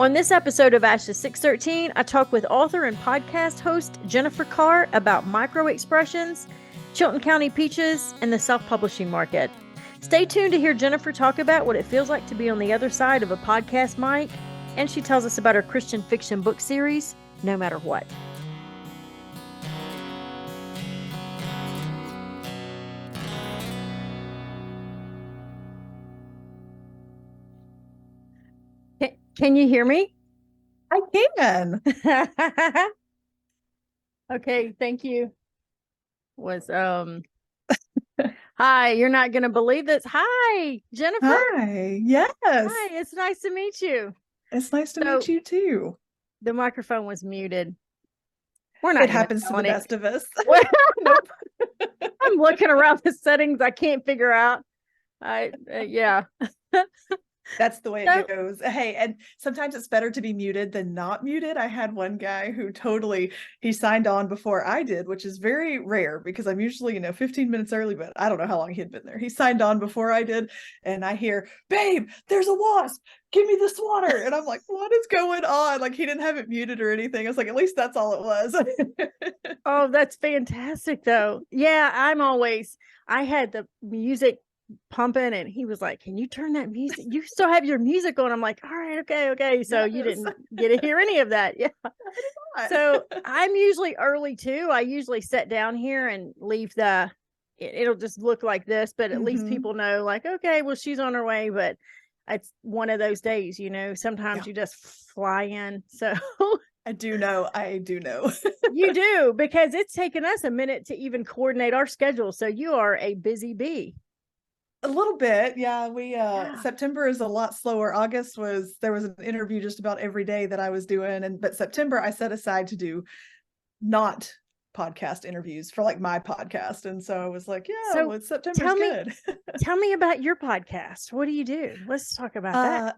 On this episode of Ashes 613, I talk with author and podcast host Jennifer Carr about micro expressions, Chilton County peaches, and the self-publishing market. Stay tuned to hear Jennifer talk about what it feels like to be on the other side of a podcast mic, and she tells us about her Christian fiction book series, No Matter What. Can you hear me? I can. Okay, thank you. Hi, you're not going to believe this. Hi, Jennifer. Hi. Yes. Hi, it's nice to meet you. It's nice to meet you too. The microphone was muted. We're not. It happens to the best of us. Nope. I'm looking around the settings. I can't figure out. Yeah. That's the way it goes. Hey, and sometimes it's better to be muted than not muted. I had one guy who he signed on before I did, which is very rare because I'm usually, 15 minutes early, but I don't know how long he'd been there. He signed on before I did, and I hear, "Babe, there's a wasp. Give me the swatter." And I'm like, what is going on? Like, he didn't have it muted or anything. I was like, at least that's all it was. Oh, that's fantastic though. Yeah, I had the music pumping and he was like, "Can you turn that music? You still have your music on?" I'm like, "All right, okay." So you didn't get to hear any of that. Yeah. So I'm usually early too. I usually sit down here and leave it'll just look like this, but at least people know, like, okay, well, she's on her way. But it's one of those days, sometimes you just fly in. So I do know. You do, because it's taken us a minute to even coordinate our schedule. So you are a busy bee. A little bit, yeah. September is a lot slower. There was an interview just about every day that I was doing, but September I set aside to do not podcast interviews for like my podcast, and so I was like, September's good. Tell me about your podcast. What do you do? Let's talk about that.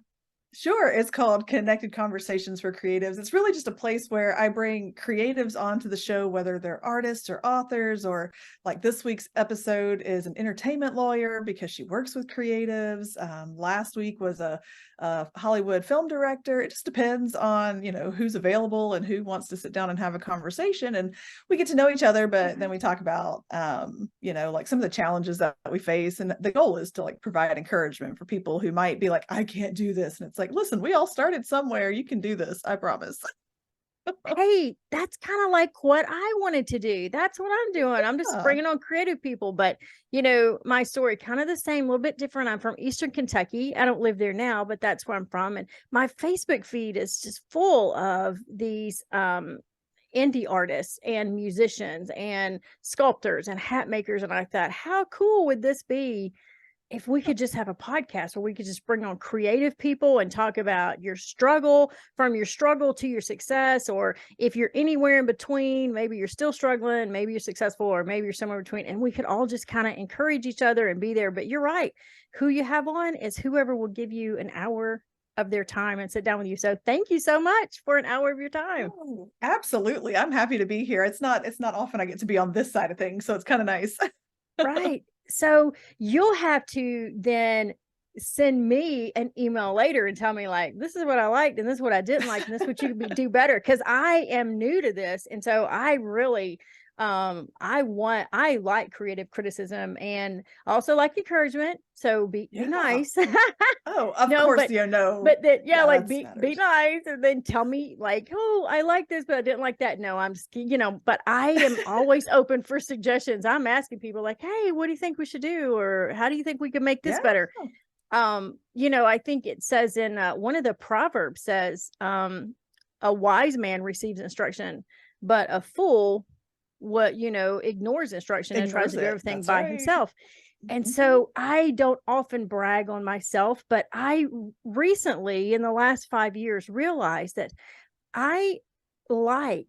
Sure. It's called Connected Conversations for Creatives. It's really just a place where I bring creatives onto the show, whether they're artists or authors, or like this week's episode is an entertainment lawyer because she works with creatives. Last week was a Hollywood film director. It just depends on, who's available and who wants to sit down and have a conversation, and we get to know each other, but then we talk about, like some of the challenges that we face. And the goal is to like provide encouragement for people who might be like, I can't do this. And it's like, listen, we all started somewhere. You can do this. I promise. Hey, that's kind of like what I wanted to do. That's what I'm doing. I'm just bringing on creative people. But, my story, kind of the same, a little bit different. I'm from Eastern Kentucky. I don't live there now, but that's where I'm from. And my Facebook feed is just full of these indie artists and musicians and sculptors and hat makers. And I thought, how cool would this be if we could just have a podcast where we could just bring on creative people and talk about your struggle, from your struggle to your success, or if you're anywhere in between, maybe you're still struggling, maybe you're successful, or maybe you're somewhere between, and we could all just kind of encourage each other and be there. But you're right. Who you have on is whoever will give you an hour of their time and sit down with you. So thank you so much for an hour of your time. Oh, absolutely. I'm happy to be here. It's not often I get to be on this side of things, so it's kind of nice. Right. So you'll have to then send me an email later and tell me, like, this is what I liked and this is what I didn't like and this is what you could do better, because I am new to this. And so I really I like creative criticism and also like encouragement. So be nice. Oh, of course, But be nice, and then tell me like, oh, I like this, but I didn't like that. No, I'm just, but I am always open for suggestions. I'm asking people like, hey, what do you think we should do? Or how do you think we could make this better? I think it says in one of the Proverbs says, a wise man receives instruction, but a fool ignores instruction and tries to do everything by himself. And so I don't often brag on myself, but I recently in the last 5 years realized that I like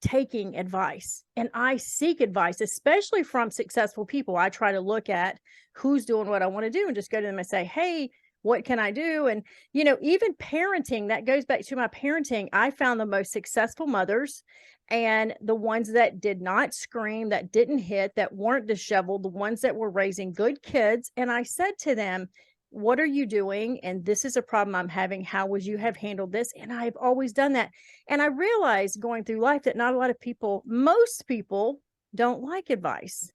taking advice and I seek advice, especially from successful people. I try to look at who's doing what I want to do and just go to them and say, hey, what can I do? And, even parenting, that goes back to my parenting. I found the most successful mothers and the ones that did not scream, that didn't hit, that weren't disheveled, the ones that were raising good kids. And I said to them, what are you doing? And this is a problem I'm having. How would you have handled this? And I've always done that. And I realized going through life that not a lot of people, most people don't like advice.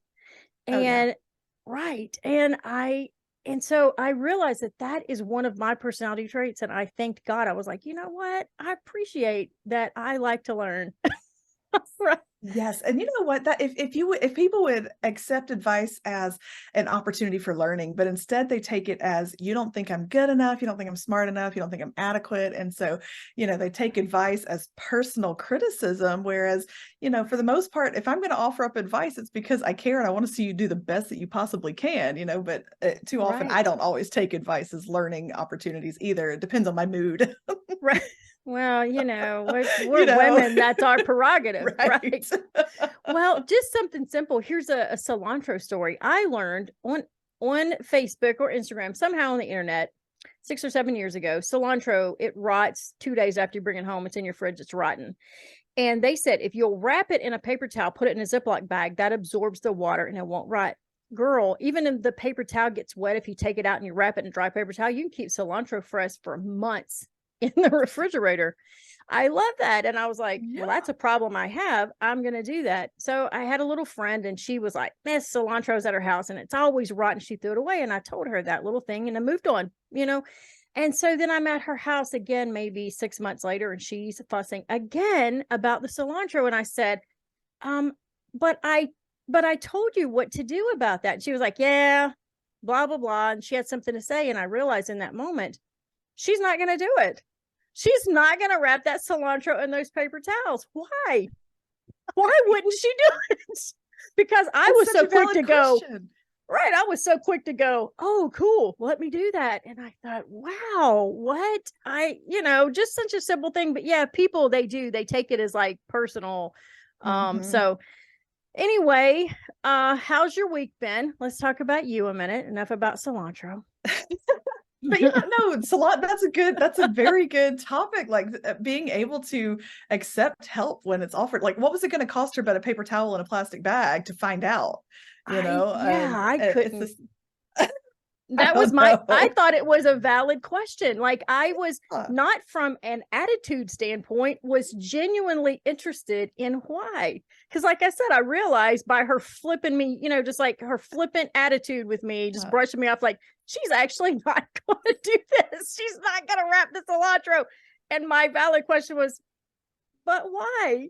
Oh yeah. And right. And so I realized that that is one of my personality traits. And I thanked God. I was like, you know what? I appreciate that I like to learn. Right. Yes, and you know what? That if people would accept advice as an opportunity for learning, but instead they take it as you don't think I'm good enough, you don't think I'm smart enough, you don't think I'm adequate, and so they take advice as personal criticism. Whereas for the most part, if I'm going to offer up advice, it's because I care and I want to see you do the best that you possibly can. But too often I Right. don't always take advice as learning opportunities either. It depends on my mood. Right. Well, You we're know, women. That's our prerogative, right? right? Well, just something simple. Here's a cilantro story I learned on Facebook or Instagram, somehow on the internet, 6 or 7 years ago. Cilantro, it rots 2 days after you bring it home. It's in your fridge. It's rotten. And they said if you'll wrap it in a paper towel, put it in a Ziploc bag, that absorbs the water and it won't rot. Girl, even if the paper towel gets wet, if you take it out and you wrap it in a dry paper towel, you can keep cilantro fresh for months in the refrigerator. I love that. And I was like, well, that's a problem I have. I'm going to do that. So I had a little friend and she was like, Miss Cilantro's at her house and it's always rotten. She threw it away. And I told her that little thing and I moved on. And so then I'm at her house again, maybe 6 months later, and she's fussing again about the cilantro. And I said, but I told you what to do about that. And she was like, yeah, blah, blah, blah. And she had something to say. And I realized in that moment, she's not going to do it. She's not going to wrap that cilantro in those paper towels. Why? Why wouldn't she do it? Because I was so quick to go. Right. I was so quick to go, oh, cool. Let me do that. And I thought, wow, what? Just such a simple thing. But yeah, people, they take it as like personal. So anyway, how's your week been? Let's talk about you a minute. Enough about cilantro. But no, that's a very good topic. Like being able to accept help when it's offered. Like, what was it going to cost her but a paper towel and a plastic bag to find out? I couldn't. I I thought it was a valid question. Like I was not from an attitude standpoint, was genuinely interested in why. Because like I said, I realized by her flipping me, just like her flippant attitude with me, just brushing me off, like she's actually not going to do this. She's not going to wrap the cilantro. And my valid question was, but why?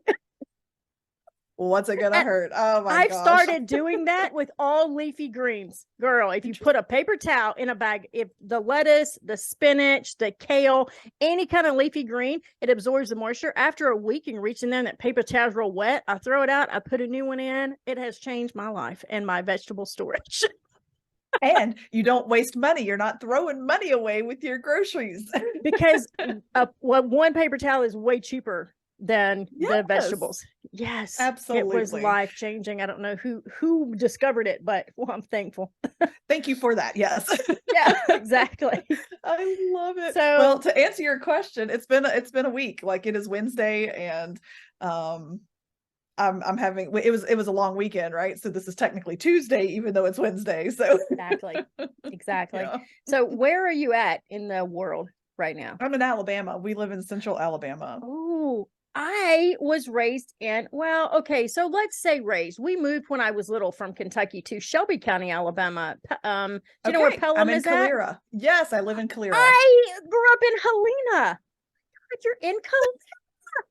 What's it gonna hurt? Oh my I've gosh. started doing that with all leafy greens. Girl, if you put a paper towel in a bag, if the lettuce, the spinach, the kale, any kind of leafy green, it absorbs the moisture. After a week, you can reach in there and that paper towel's real wet. I throw it out. I put a new one in. It has changed my life and my vegetable storage. And you don't waste money. You're not throwing money away with your groceries. Because one paper towel is way cheaper than the vegetables. Yes, absolutely. It was life-changing. I don't know who discovered it, but I'm thankful. Thank you for that. Yes. Yeah, exactly. I love it. So, well, to answer your question, it's been a week. Like it is Wednesday, and I'm having it was a long weekend, right? So this is technically Tuesday, even though it's Wednesday. So exactly. Yeah. So where are you at in the world right now? I'm in Alabama. We live in central Alabama. Oh, I was raised in, so let's say raised. We moved when I was little from Kentucky to Shelby County, Alabama. Do you know where Pelham is at? Calera. Yes, I live in Calera. I grew up in Helena. God, you're in Calera.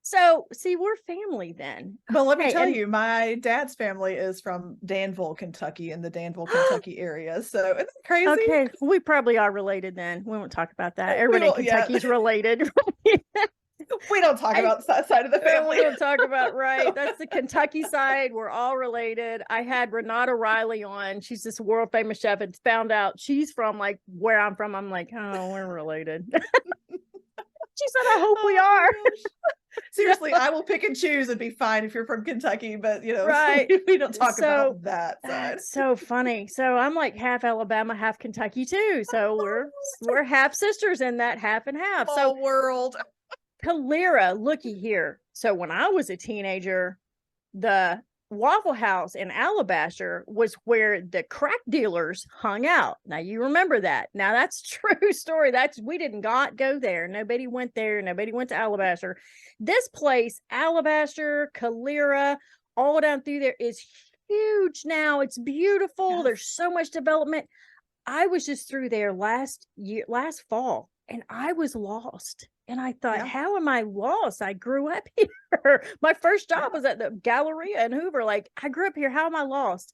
So, see, we're family then. Well, let me tell you, my dad's family is from Danville, Kentucky, in the Danville, Kentucky area. So, isn't that crazy? Okay, we probably are related then. We won't talk about that. Everybody in Kentucky's related. We don't talk about that side of the family. We don't talk about, right. That's the Kentucky side. We're all related. I had Renata Riley on. She's this world famous chef and found out she's from like where I'm from. I'm like, oh, we're related. She said, I hope we are. Seriously, I will pick and choose and be fine if you're from Kentucky, but right. We don't talk about that side. That's so funny. So I'm like half Alabama, half Kentucky too. So we're half sisters in that half and half. Small world. Calera, looky here. So when I was a teenager, Waffle House in Alabaster was where the crack dealers hung out. Now you remember that. Now that's true story. We didn't go there. Nobody went there. Nobody went to Alabaster. This place, Alabaster, Calera, all down through there is huge now. It's beautiful. Yes. There's so much development. I was just through there last fall, and I was lost. And I thought, how am I lost? I grew up here. My first job was at the Galleria in Hoover. Like, I grew up here. How am I lost?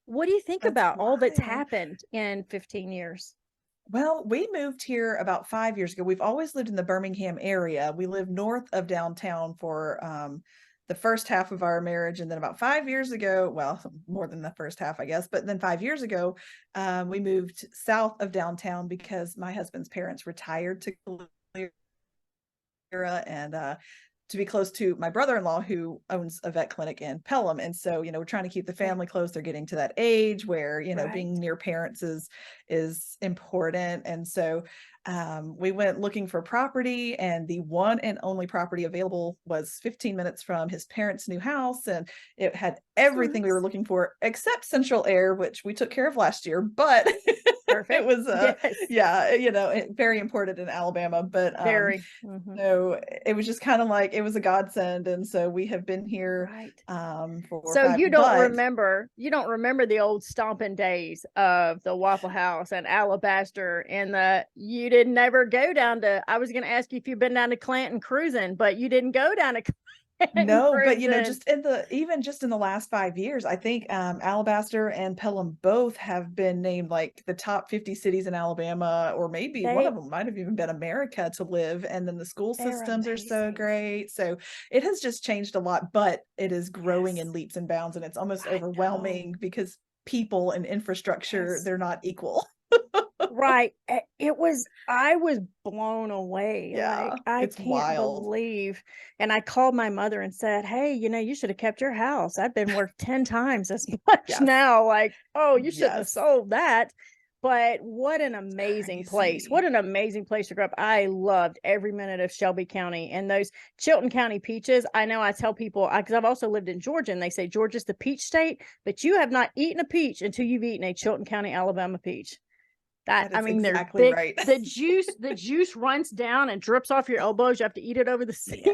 What do you think about all that's happened in 15 years? Well, we moved here about 5 years ago. We've always lived in the Birmingham area. We lived north of downtown for the first half of our marriage. And then about 5 years ago, well, more than the first half, I guess, but then 5 years ago, we moved south of downtown because my husband's parents retired to and to be close to my brother-in-law who owns a vet clinic in Pelham. And so, we're trying to keep the family close. They're getting to that age where, being near parents is important. And so we went looking for property, and the one and only property available was 15 minutes from his parents' new house. And it had everything we were looking for except central air, which we took care of last year, but it was, very important in Alabama, but so it was just kind of like, it was a godsend. And so we have been here so you don't remember the old stomping days of the Waffle House and Alabaster, and you didn't ever go down to, I was going to ask you if you've been down to Clanton cruising, but you didn't go down to No, but just in the last 5 years, I think Alabaster and Pelham both have been named like the top 50 cities in Alabama, or maybe one of them might have even been America to live. And then the school systems are so great. So it has just changed a lot, but it is growing in leaps and bounds, and it's almost overwhelming because people and infrastructure, they're not equal. Right. I was blown away. Yeah, like, I can't believe. And I called my mother and said, hey, you should have kept your house. I've been worth 10 times as much now. Like, oh, you shouldn't have sold that. But what an amazing place. What an amazing place to grow up. I loved every minute of Shelby County and those Chilton County peaches. I know I tell people, because I've also lived in Georgia, and they say Georgia's the peach state, but you have not eaten a peach until you've eaten a Chilton County, Alabama peach. They're thick. Right. The juice runs down and drips off your elbows. You have to eat it over the sink.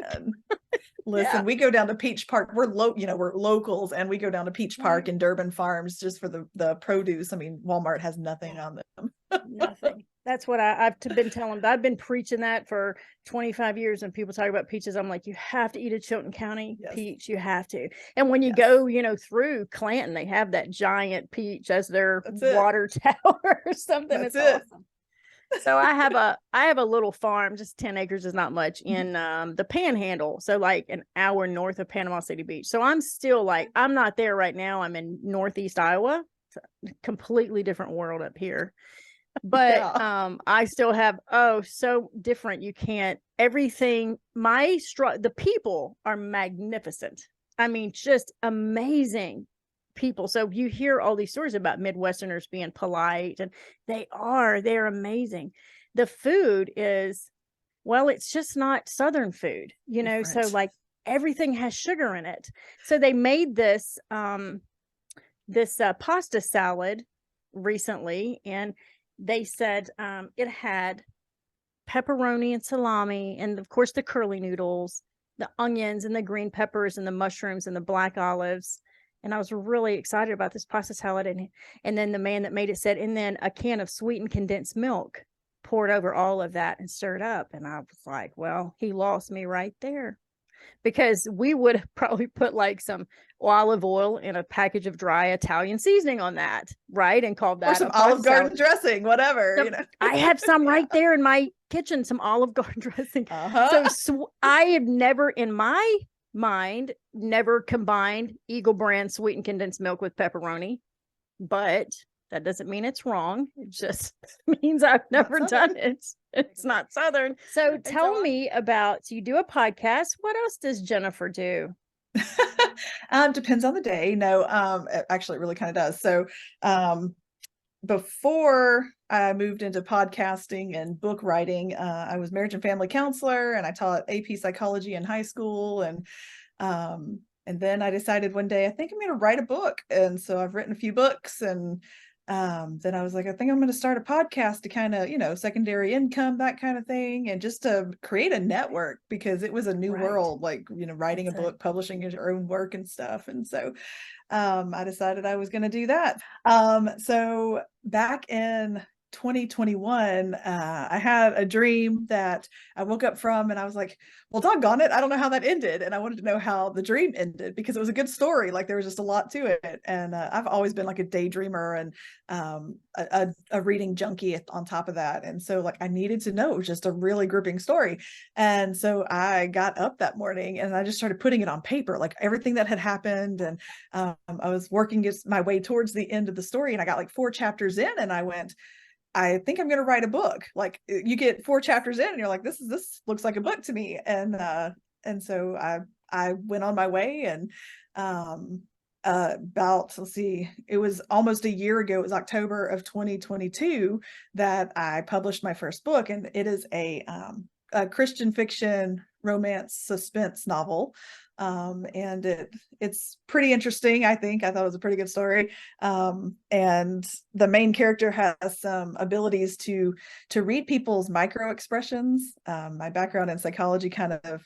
Listen, we go down to Peach Park. We're locals, and we go down to Peach Park and Durbin Farms just for the produce. I mean, Walmart has nothing on them. Nothing. That's what I've been telling them. I've been preaching that for 25 years. And people talk about peaches, I'm like, you have to eat a Chilton County peach. You have to. And when you go, through Clanton, they have that giant peach as their water tower or something. It's awesome. So I have a little farm, just 10 acres is not much, in the Panhandle. So like an hour north of Panama City Beach. So I'm still I'm not there right now. I'm in Northeast Iowa. It's a completely different world up here. But I still have so different. You can't everything. The people are magnificent. I mean, just amazing people. So you hear all these stories about Midwesterners being polite, and they're amazing. The food is, well, it's just not Southern food, different. So like everything has sugar in it. So they made this pasta salad recently, and they said it had pepperoni and salami, and of course the curly noodles, the onions and the green peppers and the mushrooms and the black olives. And I was really excited about this pasta salad. And then the man that made it said, and then a can of sweetened condensed milk poured over all of that and stirred up. And I was like, well, he lost me right there, because we would have probably put like some olive oil in a package of dry Italian seasoning on that, right? And called that, or some Olive Garden dressing, whatever. I have some right there in my kitchen, some Olive Garden dressing. So I have never in my mind combined Eagle brand sweetened condensed milk with pepperoni, but that doesn't mean it's wrong. It just means I've never done it. It's not Southern. So tell me about, you do a podcast. What else does Jennifer do? Depends on the day. No, actually it really kind of does. So before I moved into podcasting and book writing, I was marriage and family counselor, and I taught AP psychology in high school, and And then I decided one day, I think I'm going to write a book. And so I've written a few books, and then I was like, I think I'm going to start a podcast to kind of, secondary income, that kind of thing, and just to create a network, because it was a new world, like, writing a book, publishing your own work and stuff. And so I decided I was going to do that. So back in 2021, I had a dream that I woke up from, and I was like, well, doggone it, I don't know how that ended. And I wanted to know how the dream ended, because it was a good story. Like, there was just a lot to it. And I've always been like a daydreamer and a reading junkie on top of that. And so, like, I needed to know, it was just a really gripping story. And so I got up that morning and I just started putting it on paper, like everything that had happened. And I was working my way towards the end of the story, and I got like 4 chapters in, and I went, I think I'm going to write a book. Like, you get 4 chapters in and you're like, this looks like a book to me. And so I went on my way, and let's see, it was almost a year ago. It was October of 2022 that I published my first book. And it is a Christian fiction romance suspense novel. And it's pretty interesting. I thought it was a pretty good story. And the main character has some abilities to read people's micro expressions. My background in psychology kind of,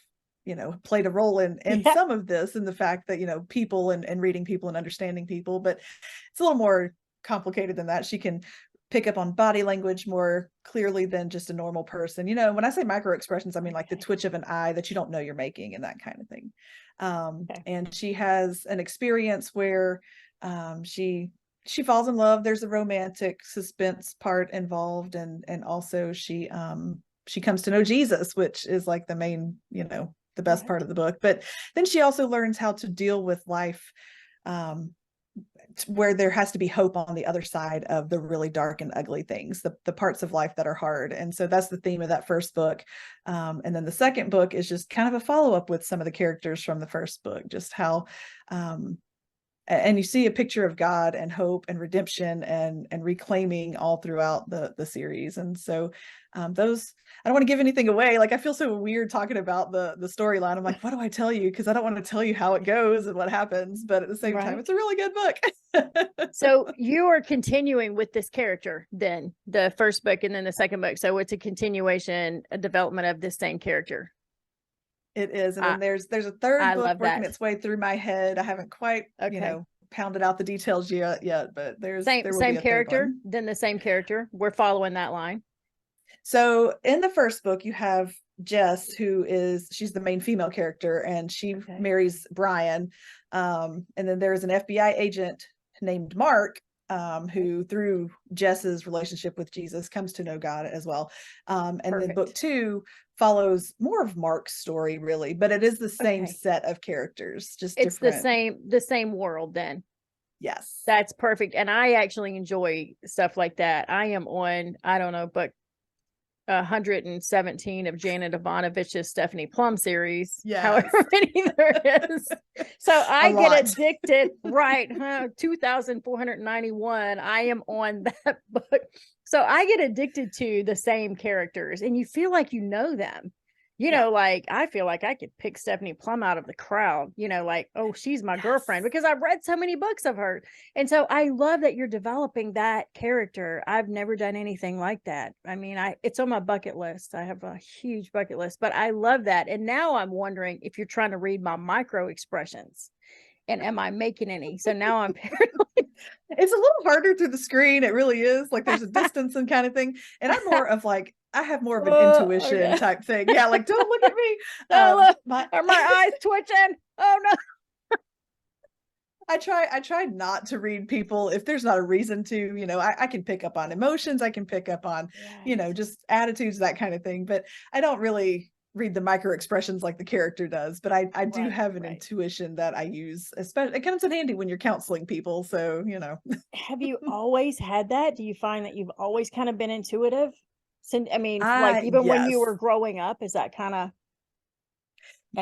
played a role in some of this, in the fact that, people and reading people and understanding people, but it's a little more complicated than that. She can pick up on body language more clearly than just a normal person. When I say micro expressions, I mean like the twitch of an eye that you don't know you're making, and that kind of thing. And she has an experience where she falls in love. There's a romantic suspense part involved, and also she comes to know Jesus, which is like the main, the best part of the book. But then she also learns how to deal with life, where there has to be hope on the other side of the really dark and ugly things, the parts of life that are hard. And so that's the theme of that first book. And then the second book is just kind of a follow-up with some of the characters from the first book, just how and you see a picture of God and hope and redemption and reclaiming all throughout the series. And so those, I don't want to give anything away. Like, I feel so weird talking about the storyline. I'm like, what do I tell you? Because I don't want to tell you how it goes and what happens, but at the same time, it's a really good book. So you are continuing with this character, then, the first book and then the second book. So it's a continuation, a development of this same character. It is. And then there's a third book working its way through my head. I haven't quite, pounded out the details yet, but there will be a character, then the same character. We're following that line. So in the first book, you have Jess, she's the main female character, and she marries Brian. And then there's an FBI agent named Mark, who, through Jess's relationship with Jesus, comes to know God as well. And then book 2 follows more of Mark's story, really, but it is the same set of characters, just it's different. the same world then. Yes, that's perfect. And I actually enjoy stuff like that. I am on, I don't know, but 117 of Janet Ivanovich's Stephanie Plum series, however many there is. So I get addicted, right? 2,491. I am on that book. So I get addicted to the same characters, and you feel like you know them. Like, I feel like I could pick Stephanie Plum out of the crowd, like, oh, she's my girlfriend, because I've read so many books of her. And so I love that you're developing that character. I've never done anything like that. I mean, it's on my bucket list. I have a huge bucket list, but I love that. And now I'm wondering if you're trying to read my micro expressions, and am I making any? So now I'm paranoid. It's a little harder through the screen. It really is. Like, there's a distance and kind of thing. And I'm more of like, I have more of an intuition type thing. Yeah, like, don't look at me. Are my eyes twitching? Oh no. I try not to read people if there's not a reason to. I can pick up on emotions. I can pick up on, just attitudes, that kind of thing. But I don't really read the micro expressions like the character does. But I do have an intuition that I use. Especially, it comes in handy when you're counseling people. So, Have you always had that? Do you find that you've always kind of been intuitive? I mean, like, even when you were growing up, is that kind of?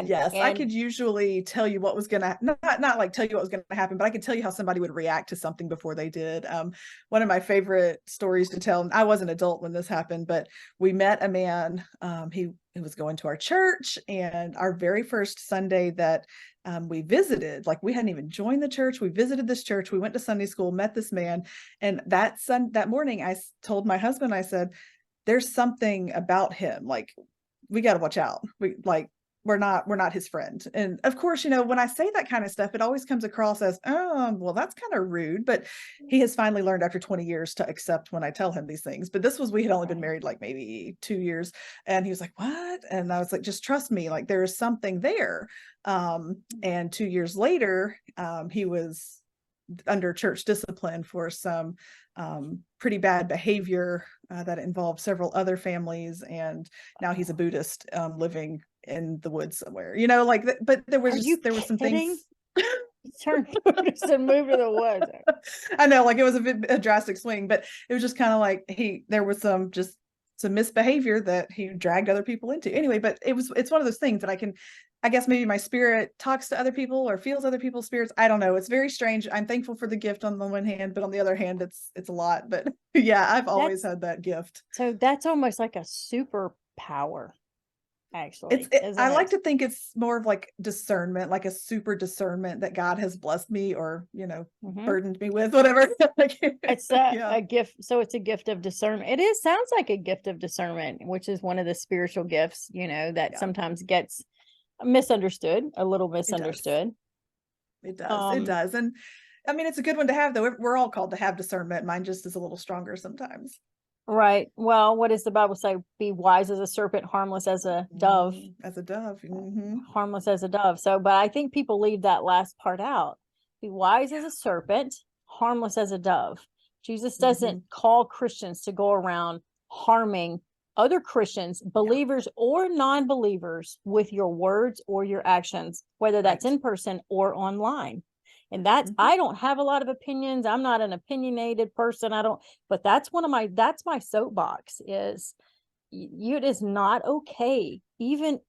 Yes, I could usually tell you what was gonna not like tell you what was gonna happen, but I could tell you how somebody would react to something before they did. One of my favorite stories to tell, and I was an adult when this happened, but we met a man. He was going to our church, and our very first Sunday that we visited, like we hadn't even joined the church. We visited this church. We went to Sunday school, met this man, and that morning, I told my husband, I said, "There's something about him. Like we got to watch out. We're not his friend." And of course, when I say that kind of stuff, it always comes across as, oh, well, that's kind of rude. But he has finally learned after 20 years to accept when I tell him these things. But we had only been married like maybe 2 years. And he was like, what? And I was like, just trust me, like there is something there. And 2 years later, he was under church discipline for some pretty bad behavior that involved several other families. And now he's a Buddhist living in the woods somewhere, but there was some things. Turn Buddhist and move to the woods. I know, like it was a drastic swing, but it was just kind of like there was some misbehavior that he dragged other people into anyway. But it's one of those things that I guess maybe my spirit talks to other people or feels other people's spirits. I don't know. It's very strange. I'm thankful for the gift on the one hand, but on the other hand, it's a lot. But yeah, I've always had that gift. So that's almost like a superpower, actually. I like to think it's more of like discernment, like a super discernment that God has blessed me or, burdened me with, whatever. It's a gift. So it's a gift of discernment. It sounds like a gift of discernment, which is one of the spiritual gifts, that sometimes gets misunderstood, a little misunderstood. It does. And I mean, it's a good one to have, though. We're all called to have discernment. Mine just is a little stronger sometimes. Right. Well, what does the Bible say? Be wise as a serpent, harmless as a dove. As a dove. Mm-hmm. Harmless as a dove. So, but I think people leave that last part out. Be wise as a serpent, harmless as a dove. Jesus doesn't call Christians to go around harming other Christians, believers or non-believers, with your words or your actions, whether that's in person or online. And I don't have a lot of opinions. I'm not an opinionated person. But that's my soapbox is it is not okay, even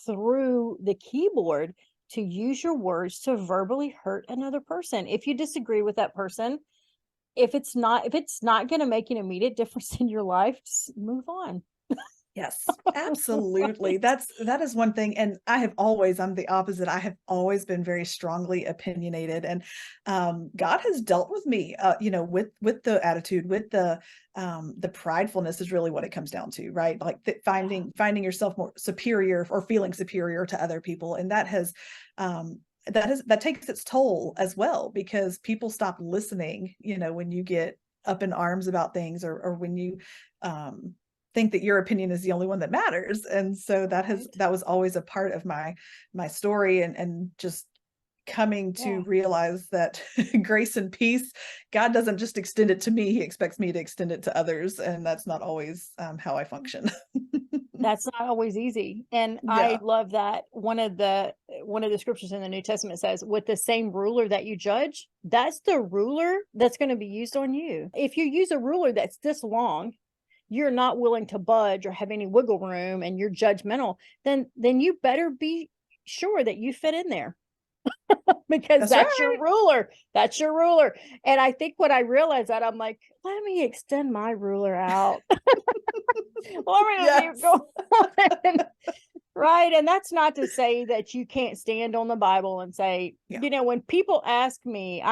through the keyboard, to use your words to verbally hurt another person. If you disagree with that person, if it's not going to make an immediate difference in your life, just move on. Yes, absolutely. That is one thing. And I'm the opposite. I have always been very strongly opinionated, and God has dealt with me, with the attitude, with the pridefulness is really what it comes down to, right? Like finding yourself more superior or feeling superior to other people. And that takes its toll as well, because people stop listening, when you get up in arms about things or when you, think that your opinion is the only one that matters. And so that was always a part of my story, and just coming to realize that grace and peace, God doesn't just extend it to me, he expects me to extend it to others. And that's not always how I function. That's not always easy. And I love that one of the scriptures in the New Testament says, with the same ruler that you judge, that's the ruler that's going to be used on you. If you use a ruler that's this long, you're not willing to budge or have any wiggle room, and you're judgmental, then you better be sure that you fit in there. Because that's your ruler. That's your ruler. And I think when I realized that, I'm like, let me extend my ruler out. Right. And that's not to say that you can't stand on the Bible and say, when people ask me,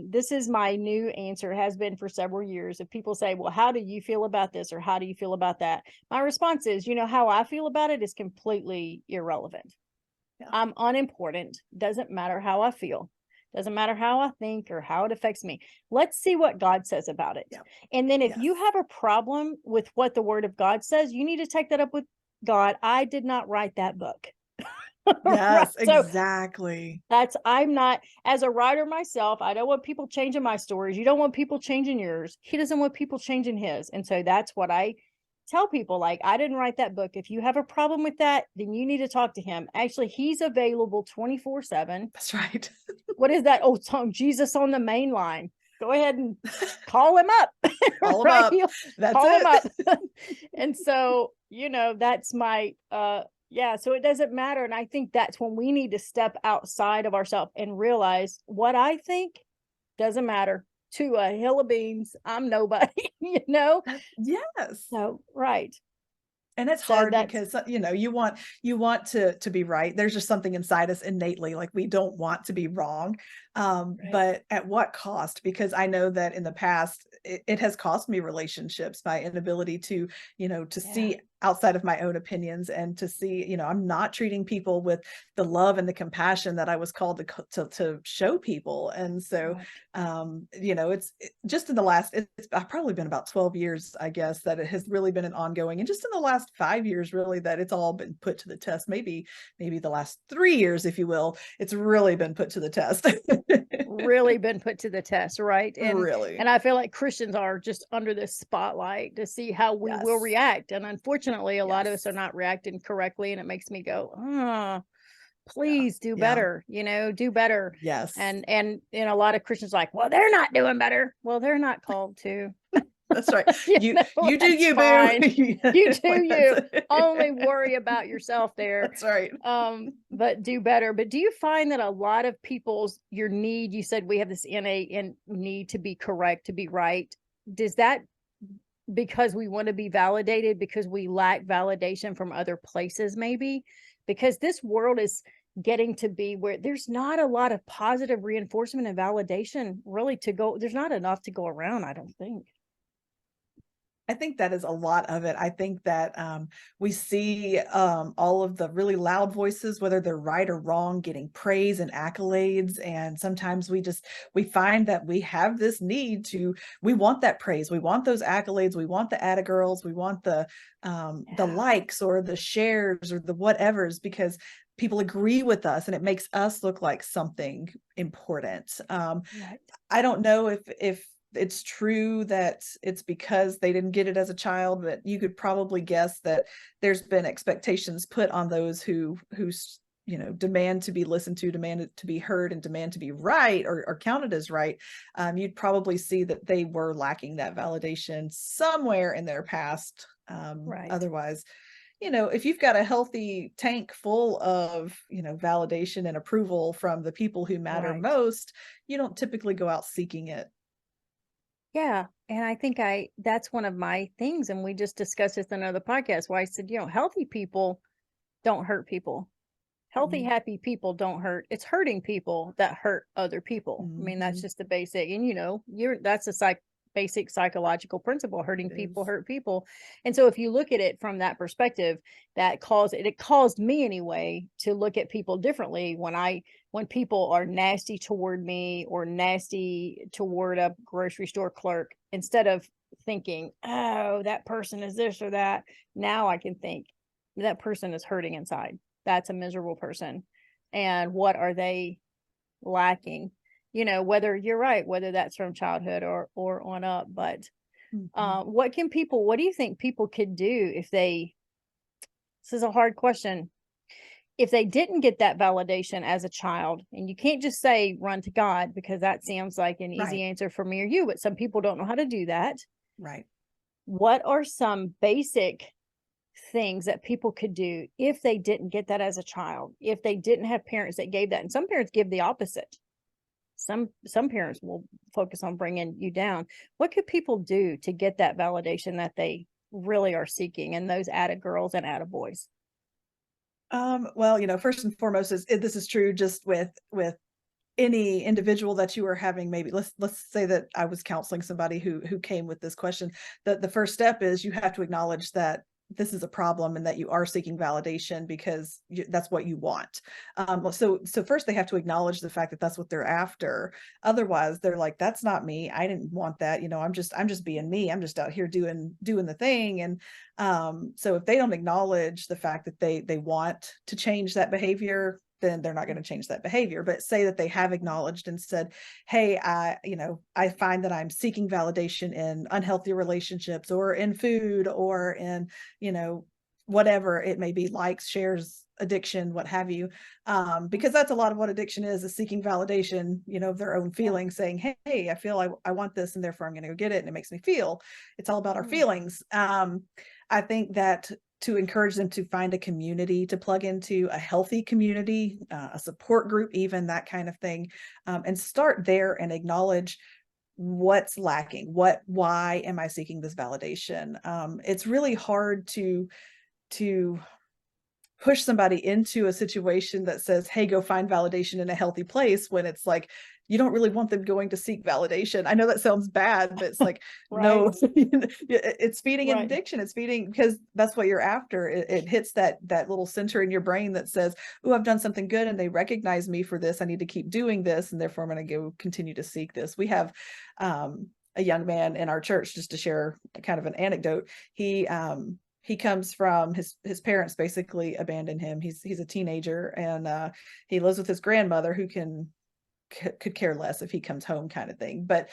this is my new answer, has been for several years. If people say, well, how do you feel about this? Or how do you feel about that? My response is, how I feel about it is completely irrelevant. Yeah. I'm unimportant. Doesn't matter how I feel. Doesn't matter how I think or how it affects me. Let's see what God says about it. Yeah. And then if you have a problem with what the Word of God says, you need to take that up with God. I did not write that book. Yes, right? Exactly. I'm not, as a writer myself, I don't want people changing my stories. You don't want people changing yours. He doesn't want people changing his. And so that's what I tell people, like, I didn't write that book. If you have a problem with that, then you need to talk to him. Actually, he's available 24/7. That's right. What is that old song? Jesus on the Main Line. Go ahead and call him up. Call him up. That's call it. him up. And so, that's my Yeah, so it doesn't matter. And I think that's when we need to step outside of ourselves and realize what I think doesn't matter to a hill of beans. I'm nobody, you know? Yes. So, right. And it's So hard that's because, you want to be right. There's just something inside us innately, like we don't want to be wrong. right. But at what cost? Because I know that in the past, it has cost me relationships, my inability to Yeah. see outside of my own opinions and to see, I'm not treating people with the love and the compassion that I was called to show people. And so, Right. just in the last, it's probably been about 12 years, I guess, that it has really been an ongoing, and just in the last 5 years, really, that it's all been put to the test. Maybe the last 3 years, if you will, it's really been put to the test. Really been put to the test, right? And Really. I feel like Christians are just under this spotlight to see how we will Yes. react. And unfortunately, a lot of us are Yes. not reacting correctly. And it makes me go, oh, Yeah. please do Yeah. better, do better. Yes. And a lot of Christians like, well, they're not doing better. Well, they're not called to. That's right. You do That's you, boo. fine. You do Like that's you. Only worry about yourself there. that's right. But do better. But do you find that a lot of people's your need, you said we have this innate and need to be correct, to be right. Does that because we want to be validated, because we lack validation from other places, maybe? Because this world is getting to be where there's not a lot of positive reinforcement and validation really to go. There's not enough to go around, I don't think. I think that is a lot of it. I think that we see all of the really loud voices, whether they're right or wrong, getting praise and accolades. And sometimes we find that we have this need we want that praise, we want those accolades, we want the atta girls, we want the Yeah. likes or the shares or the whatevers, because people agree with us and it makes us look like something important. Right. I don't know if it's true that it's because they didn't get it as a child, but you could probably guess that there's been expectations put on those who demand to be listened to, demand to be heard, and demand to be right, or counted as right. You'd probably see that they were lacking that validation somewhere in their past. Right. Otherwise, if you've got a healthy tank full of, validation and approval from the people who matter Right. most, you don't typically go out seeking it. Yeah. And I think that's one of my things. And we just discussed this in another podcast where I said, healthy people don't hurt people. Healthy, Mhm. happy people don't hurt. It's hurting people that hurt other people. I mean, that's Mhm. just the basic, and that's a basic psychological principle. Hurting It people is. hurt people. And so if you look at it from that perspective, it caused me anyway to look at people differently when people are nasty toward me or nasty toward a grocery store clerk, instead of thinking, oh, that person is this or that. Now I can think that person is hurting inside. That's a miserable person. And what are they lacking? Whether you're right, whether that's from childhood or on up. But Mhm. what do you think people could do if this is a hard question, if they didn't get that validation as a child? And you can't just say run to God, because that sounds like an easy Right. answer for me or you, but some people don't know how to do that. Right. What are some basic things that people could do if they didn't get that as a child, if they didn't have parents that gave that? And some parents give the opposite. Some parents will focus on bringing you down. What could people do to get that validation that they really are seeking, and those atta girls and atta boys? Well, first and foremost, this is true just with any individual that you are having. Maybe let's say that I was counseling somebody who came with this question. The first step is you have to acknowledge that this is a problem and that you are seeking validation because that's what you want. So first they have to acknowledge the fact that that's what they're after. Otherwise, they're like, that's not me. I didn't want that. I'm just being me. I'm just out here doing the thing. And so if they don't acknowledge the fact that they want to change that behavior, then they're not going to change that behavior. But say that they have acknowledged and said, hey, I find that I'm seeking validation in unhealthy relationships or in food or in, whatever it may be, likes, shares, addiction, what have you. Because that's a lot of what addiction is seeking validation, of their own Yeah. feelings, saying, hey, I feel I want this and therefore I'm going to go get it. And it makes me feel. It's all about our Mm. feelings. I think that to encourage them to find a community to plug into, a healthy community, a support group, even that kind of thing, and start there and acknowledge what's lacking. Why am I seeking this validation? It's really hard to push somebody into a situation that says, hey, go find validation in a healthy place, when it's like, you don't really want them going to seek validation. I know that sounds bad, but it's like, no, it's feeding an addiction. It's feeding, because that's what you're after. It hits that little center in your brain that says, oh, I've done something good and they recognize me for this. I need to keep doing this. And therefore I'm going to go continue to seek this. We have a young man in our church, just to share kind of an anecdote. He comes from his parents basically abandoned him. He's a teenager, and he lives with his grandmother, who could care less if he comes home, kind of thing. But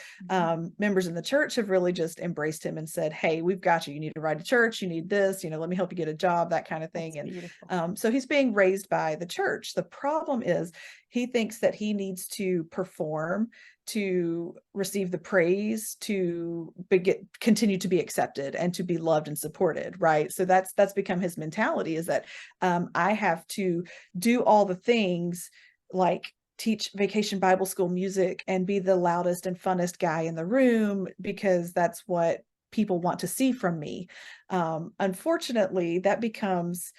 members in the church have really just embraced him and said, hey, we've got you. You need to ride to church. You need this, let me help you get a job, that kind of thing. That's and so he's being raised by the church. The problem is he thinks that he needs to perform to receive the praise, to continue to be accepted and to be loved and supported, right? So that's become his mentality, is that I have to do all the things, like teach Vacation Bible School music and be the loudest and funnest guy in the room, because that's what people want to see from me. Unfortunately, that becomes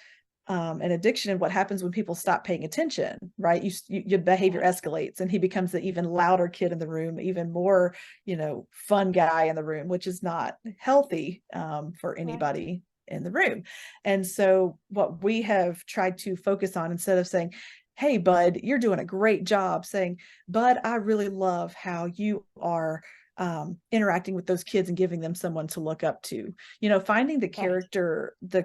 an addiction. And what happens when people stop paying attention, right? Your behavior escalates, and he becomes the even louder kid in the room, even more, fun guy in the room, which is not healthy for anybody in the room. And so what we have tried to focus on, instead of saying, hey, bud, you're doing a great job, saying, bud, I really love how you are interacting with those kids and giving them someone to look up to, finding the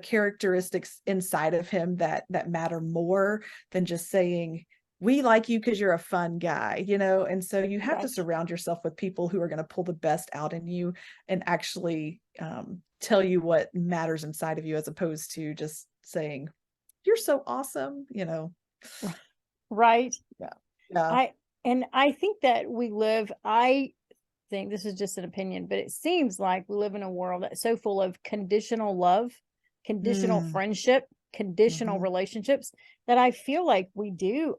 characteristics inside of him that matter more than just saying, we like you because you're a fun guy, and so you have to surround yourself with people who are going to pull the best out in you and actually tell you what matters inside of you, as opposed to just saying, you're so awesome, Right. Yeah. I think that I think this is just an opinion, but it seems like we live in a world that's so full of conditional love, conditional friendship, conditional relationships, that I feel like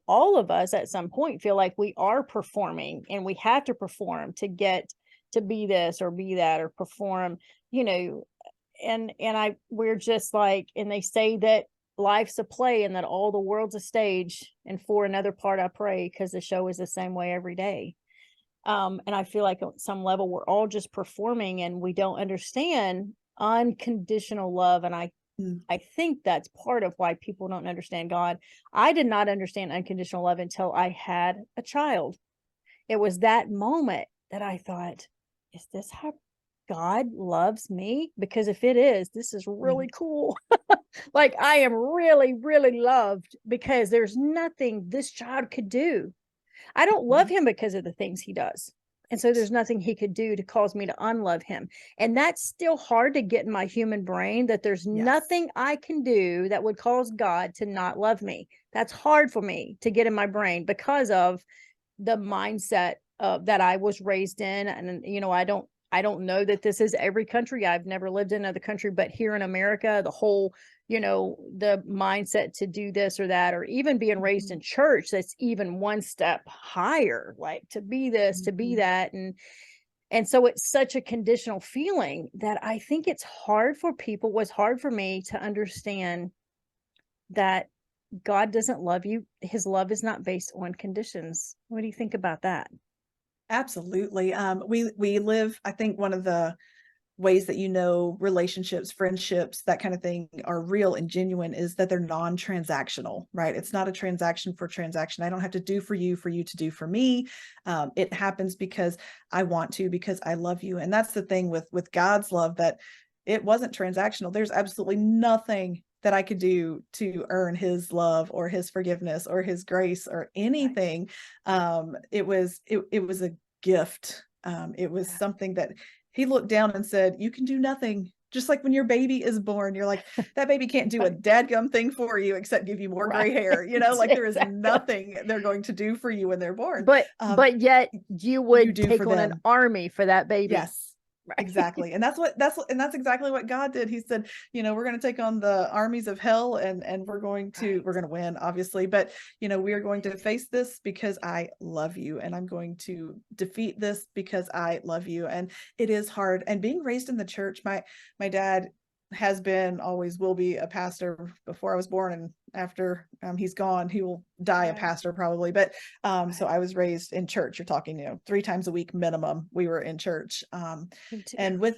all of us at some point feel like we are performing, and we have to perform to get to be this or be that, or perform, we're just like, and they say that life's a play and that all the world's a stage, and for another part I pray, because the show is the same way every day. And I feel like at some level we're all just performing, and we don't understand unconditional love. And I think that's part of why people don't understand God. I did not understand unconditional love until I had a child. It was that moment that I thought, is this how God loves me? Because if it is, this is really cool. Like, I am really, really loved, because there's nothing this child could do. I don't love him because of the things he does. And so there's nothing he could do to cause me to unlove him. And that's still hard to get in my human brain, that there's nothing I can do that would cause God to not love me. That's hard for me to get in my brain, because of the mindset that I was raised in. And, I don't know that this is every country. I've never lived in another country, but here in America, the whole, the mindset to do this or that, or even being raised in church, that's even one step higher, like to be this, to be that. And so it's such a conditional feeling that I think was hard for me to understand that God doesn't love you. His love is not based on conditions. What do you think about that? Absolutely. We live, I think one of the ways that, relationships, friendships, that kind of thing are real and genuine is that they're non-transactional, right? It's not a transaction for transaction. I don't have to do for you to do for me. It happens because I want to, because I love you. And that's the thing with God's love, that it wasn't transactional. There's absolutely nothing that I could do to earn his love or his forgiveness or his grace or anything. It was a gift. It was something that he looked down and said, you can do nothing. Just like when your baby is born, you're like, that baby can't do a dadgum thing for you except give you more gray hair. Like there is nothing they're going to do for you when they're born. But yet you would take on an army for that baby. Yes. Right. Exactly. And that's exactly what God did. He said, we're going to take on the armies of hell, and we're going to win, obviously, but we are going to face this because I love you, and I'm going to defeat this because I love you. And it is hard. And being raised in the church, my dad has been, always will be, a pastor. Before I was born, and after he's gone, he will die a pastor probably. But so I was raised in church. You're talking 3 times a week minimum we were in church, and with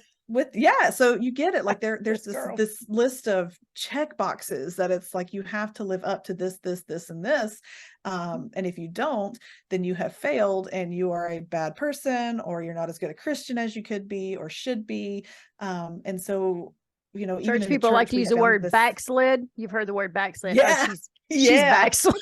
so you get it, like there's this list of check boxes that it's like you have to live up to this and this, and if you don't, then you have failed, and you are a bad person, or you're not as good a Christian as you could be or should be, and so church even in people church, like to use the word backslid. You've heard the word backslid. Yeah. She's backslid.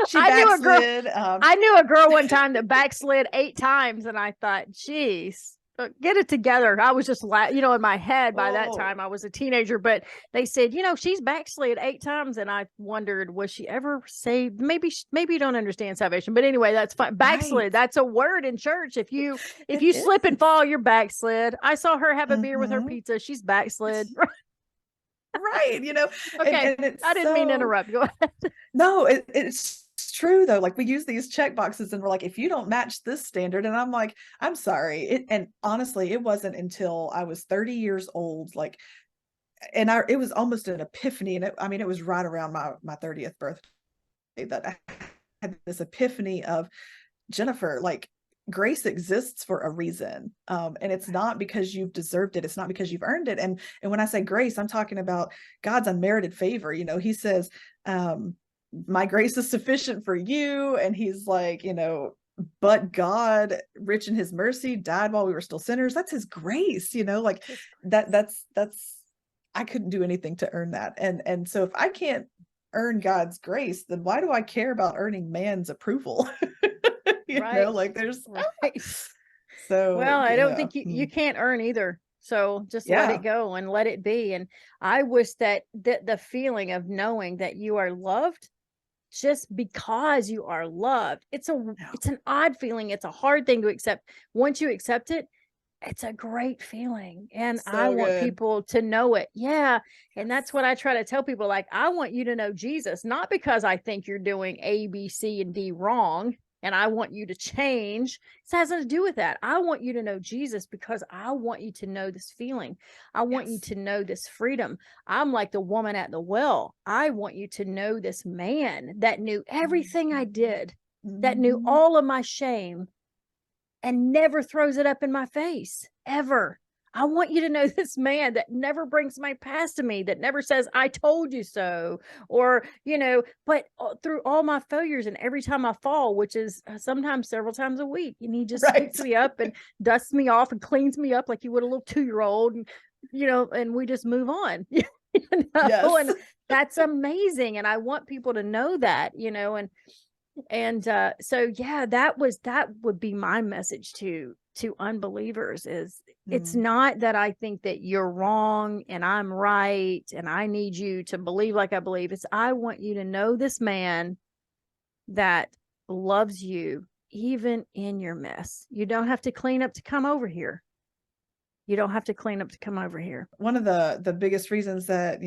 She backslid. I knew a girl one time that backslid 8 times, and I thought, geez, get it together. I was just in my head by that time. I was a teenager, but they said, she's backslid 8 times, and I wondered, was she ever saved? Maybe you don't understand salvation, but anyway, that's fine. Backslid, that's a word in church. If you slip and fall, you're backslid. I saw her have a beer with her pizza. She's backslid. Right. Okay. And I didn't mean to interrupt. Go ahead. No, it's true though. Like, we use these check boxes, and we're like, if you don't match this standard, and I'm like, I'm sorry. And honestly, it wasn't until I was 30 years old, like, and it was almost an epiphany. And it was right around my 30th birthday that I had this epiphany of, Jennifer, like, grace exists for a reason, and it's not because you've deserved it. It's not because you've earned it. And when I say grace, I'm talking about God's unmerited favor. He says, my grace is sufficient for you, and he's like, but God, rich in his mercy, died while we were still sinners. That's his grace. Like, that's I couldn't do anything to earn that. And so if I can't earn God's grace, then why do I care about earning man's approval? Like, there's so, well, I don't think you can't earn either. So just let it go and let it be. And I wish that the feeling of knowing that you are loved just because you are loved, it's an odd feeling. It's a hard thing to accept. Once you accept it, it's a great feeling. And I want people to know it. Yeah. And that's what I try to tell people. Like, I want you to know Jesus, not because I think you're doing A, B, C, and D wrong, and I want you to change. It has nothing to do with that. I want you to know Jesus because I want you to know this feeling. I want you to know this freedom. I'm like the woman at the well. I want you to know this man that knew everything I did, that knew all of my shame, and never throws it up in my face, ever. I want you to know this man that never brings my past to me, that never says, I told you so, or, but through all my failures and every time I fall, which is sometimes several times a week, and he just picks me up and dusts me off and cleans me up like you would a little 2-year-old, and, and we just move on, and that's amazing. And I want people to know that, and so that would be my message to unbelievers is it's not that I think that you're wrong and I'm right and I need you to believe like I believe. It's I want you to know this man that loves you even in your mess. You don't have to clean up to come over here. You don't have to clean up to come over here. One of the biggest reasons that,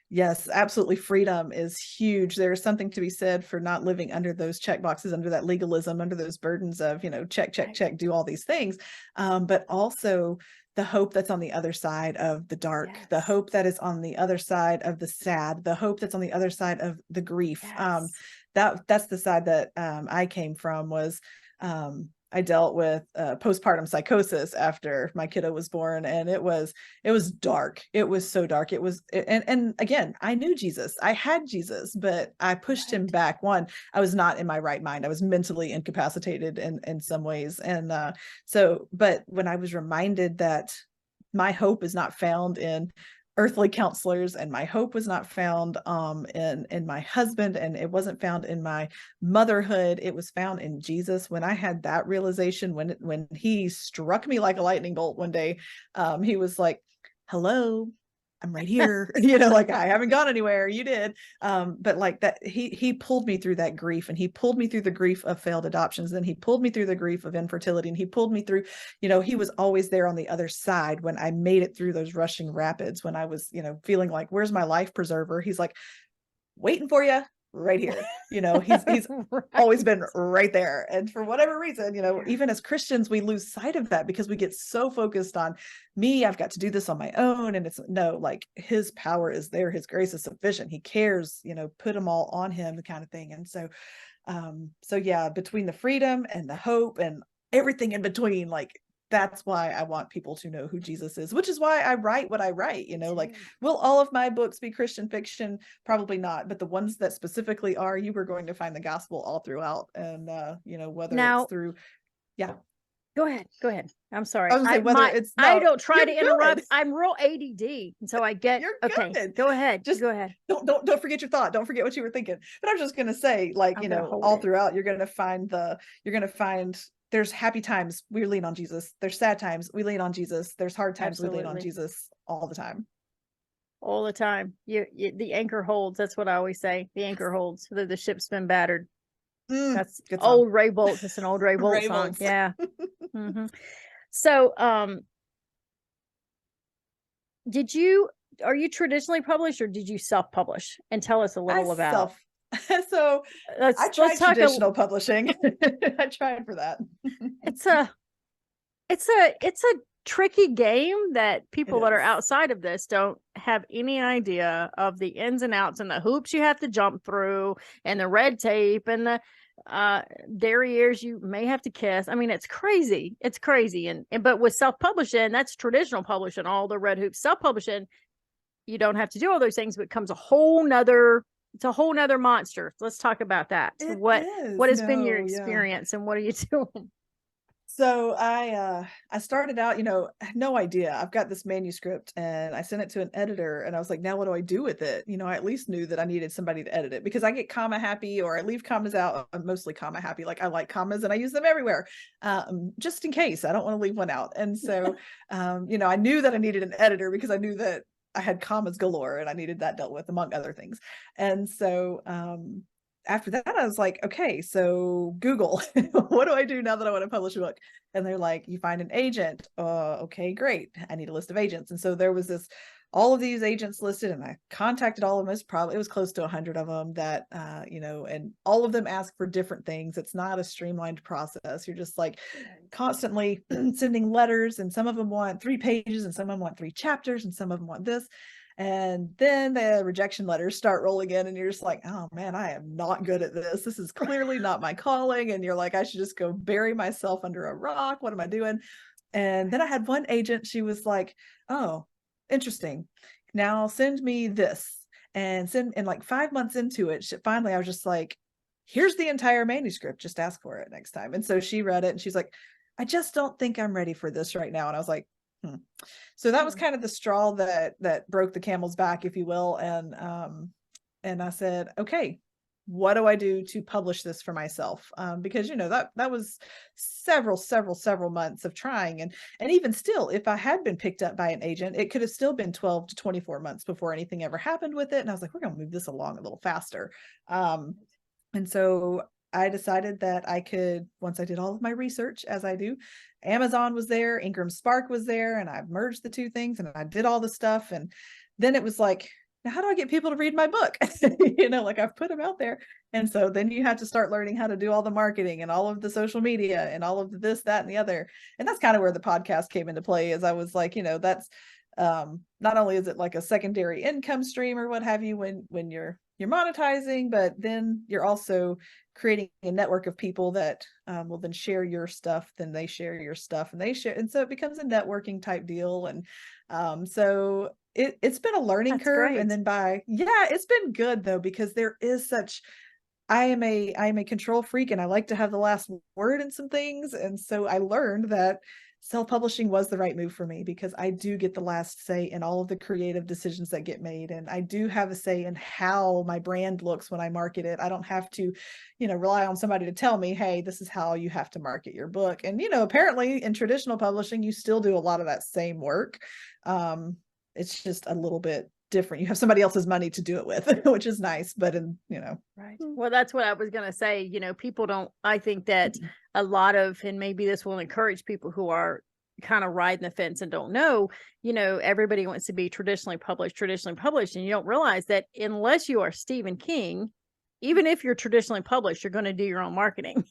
yes, absolutely, freedom is huge. There's something to be said for not living under those check boxes, under that legalism, under those burdens of, check, do all these things. But also the hope that's on the other side of the dark, the hope that is on the other side of the sad, the hope that's on the other side of the grief. That's the side that I came from was, I dealt with postpartum psychosis after my kiddo was born, and it was dark. It was so dark. It was, and again, I knew Jesus. I had Jesus, but I pushed him back. One, I was not in my right mind. I was mentally incapacitated in some ways. And but when I was reminded that my hope is not found in earthly counselors, and my hope was not found in my husband, and it wasn't found in my motherhood, it was found in Jesus. When I had that realization, when he struck me like a lightning bolt one day, he was like, hello, I'm right here, you know, like I haven't gone anywhere. You did. But like that, he pulled me through that grief, and he pulled me through the grief of failed adoptions. Then he pulled me through the grief of infertility, and he pulled me through, you know, he was always there on the other side when I made it through those rushing rapids, when I was, you know, feeling like, where's my life preserver? He's like, waiting for you right here. You know, he's Right. always been right there. And for whatever reason, you know, Yeah. even as Christians, we lose sight of that because we get so focused on me. I've got to do this on my own. And it's no, like his power is there. His grace is sufficient. He cares, you know, put them all on him, the kind of thing. And so yeah, between the freedom and the hope and everything in between, like that's why I want people to know who Jesus is, which is why I write what I write. You know, like, will all of my books be Christian fiction? Probably not, but the ones that specifically are, you were going to find the gospel all throughout. And you know, whether Now, it's through, yeah. Go ahead. I'm sorry. I was gonna say whether it's I don't try to interrupt. Good. I'm real ADD, and so I get You're okay. good. Go ahead. Just go ahead. Don't forget your thought. Don't forget what you were thinking. But I'm just gonna say, like, you know, all throughout, you're gonna find there's happy times, we lean on Jesus. There's sad times, we lean on Jesus. There's hard times, we lean on Jesus all the time. All the time. The anchor holds. That's what I always say. The anchor holds. The ship's been battered. That's old Ray Boltz. It's an old Ray Boltz song. Boltz. Yeah. Mm-hmm. So, are you traditionally published, or did you self-publish? And tell us a little about. So I tried traditional publishing. I tried for that. It's a tricky game that people that are outside of this don't have any idea of, the ins and outs and the hoops you have to jump through and the red tape and the derrieres you may have to kiss. I mean, it's crazy. And but with self-publishing, that's traditional publishing, all the red hoops. Self-publishing, you don't have to do all those things, but it becomes a whole nother monster. Let's talk about that. What has been your experience, and what are you doing? So I started out, you know, no idea. I've got this manuscript and I sent it to an editor and I was like, now what do I do with it? You know, I at least knew that I needed somebody to edit it, because I get comma happy, or I leave commas out. I'm mostly comma happy. Like I like commas and I use them everywhere, just in case I don't want to leave one out. And so, you know, I knew that I needed an editor because I knew that I had commas galore and I needed that dealt with, among other things. And so, after that, I was like, okay, so Google, what do I do now that I want to publish a book? And they're like, you find an agent. Okay, great. I need a list of agents. And so there was all of these agents listed, and I contacted all of them. It was close to 100 of them that, you know, and all of them ask for different things. It's not a streamlined process. You're just like constantly sending letters, and some of them want 3 pages and some of them want 3 chapters and some of them want this. And then the rejection letters start rolling in, and you're just like, oh man, I am not good at this. This is clearly not my calling. And you're like, I should just go bury myself under a rock. What am I doing? And then I had one agent, she was like, oh, interesting. Now send me this. And like 5 months into it, finally I was just like, here's the entire manuscript. Just ask for it next time. And so she read it and she's like, I just don't think I'm ready for this right now. And I was like, So that was kind of the straw that broke the camel's back, if you will. And I said, okay, what do I do to publish this for myself? Because, you know, that was several months of trying. And even still, if I had been picked up by an agent, it could have still been 12 to 24 months before anything ever happened with it. And I was like, we're going to move this along a little faster. And so I decided that I could, once I did all of my research, as I do, Amazon was there, Ingram Spark was there, and I merged the 2 things and I did all the stuff. And then it was like, now how do I get people to read my book? You know, like I've put them out there. And so then you have to start learning how to do all the marketing and all of the social media and all of the this, that, and the other. And that's kind of where the podcast came into play, as I was like, you know, that's not only is it like a secondary income stream or what have you when you're monetizing, but then you're also creating a network of people that will then share your stuff, then they share your stuff and they share. And so it becomes a networking type deal. And so it's been a learning curve. Great. And then it's been good though, because there is I am a control freak and I like to have the last word in some things. And so I learned that self-publishing was the right move for me, because I do get the last say in all of the creative decisions that get made. And I do have a say in how my brand looks when I market it. I don't have to, you know, rely on somebody to tell me, hey, this is how you have to market your book. And, you know, apparently in traditional publishing, you still do a lot of that same work. it's just a little bit different. You have somebody else's money to do it with, which is nice, but right. Well, that's what I was going to say. People don't, I think that a lot of, and maybe this will encourage people who are kind of riding the fence and don't know, everybody wants to be traditionally published, and you don't realize that unless you are Stephen King, even if you're traditionally published, you're going to do your own marketing.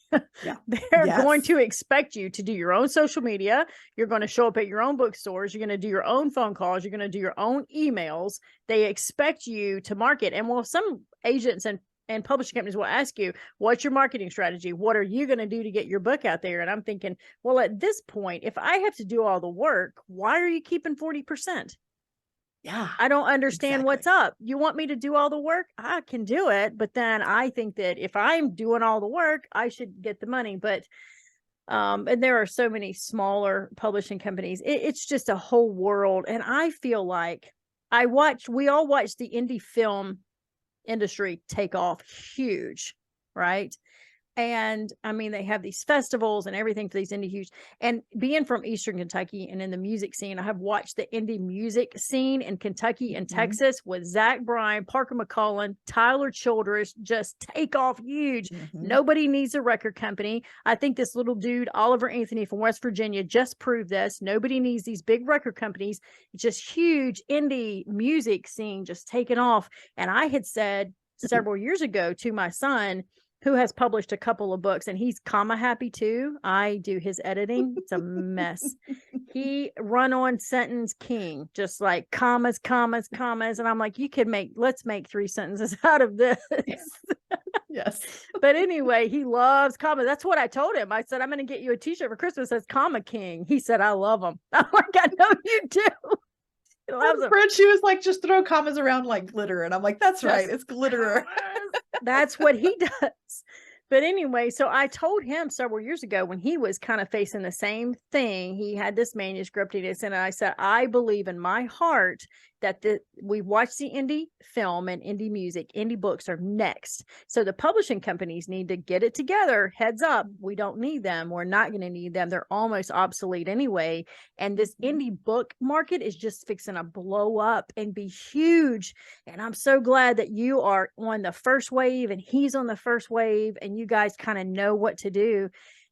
Yeah. They're going to expect you to do your own social media. You're going to show up at your own bookstores. You're going to do your own phone calls. You're going to do your own emails. They expect you to market. And well, some agents and publishing companies will ask you, what's your marketing strategy? What are you going to do to get your book out there? And I'm thinking, well, at this point, if I have to do all the work, why are you keeping 40%? Yeah. I don't understand what's up. You want me to do all the work? I can do it. But then I think that if I'm doing all the work, I should get the money. But, and there are so many smaller publishing companies. It's just a whole world. And I feel like we all watch the indie film industry take off huge, right? And I mean, they have these festivals and everything for these indie huge. And being from Eastern Kentucky and in the music scene, I have watched the indie music scene in Kentucky and Texas with Zach Bryan, Parker McCollum, Tyler Childress just take off huge. Nobody needs a record company. I think this little dude, Oliver Anthony from West Virginia, just proved this. Nobody needs these big record companies. It's just huge indie music scene just taking off. And I had said several years ago to my son, who has published a couple of books, and he's comma happy too. I do his editing. It's a mess. He run-on sentence king, just like commas. And I'm like, let's make 3 sentences out of this. Yes. But anyway, he loves commas. That's what I told him. I said, I'm going to get you a t-shirt for Christmas that says comma king. He said, I love them. I'm like, I know you do. Friend, she was like, just throw commas around like glitter. And I'm like, that's right. It's glitter. That's what he does. But anyway, so I told him several years ago when he was kind of facing the same thing, he had this manuscript and I said, I believe in my heart that we watch the indie film and indie music, indie books are next. So the publishing companies need to get it together. Heads up, we don't need them. We're not going to need them. They're almost obsolete anyway. And this indie book market is just fixing to blow up and be huge. And I'm so glad that you are on the first wave and he's on the first wave and you guys kind of know what to do.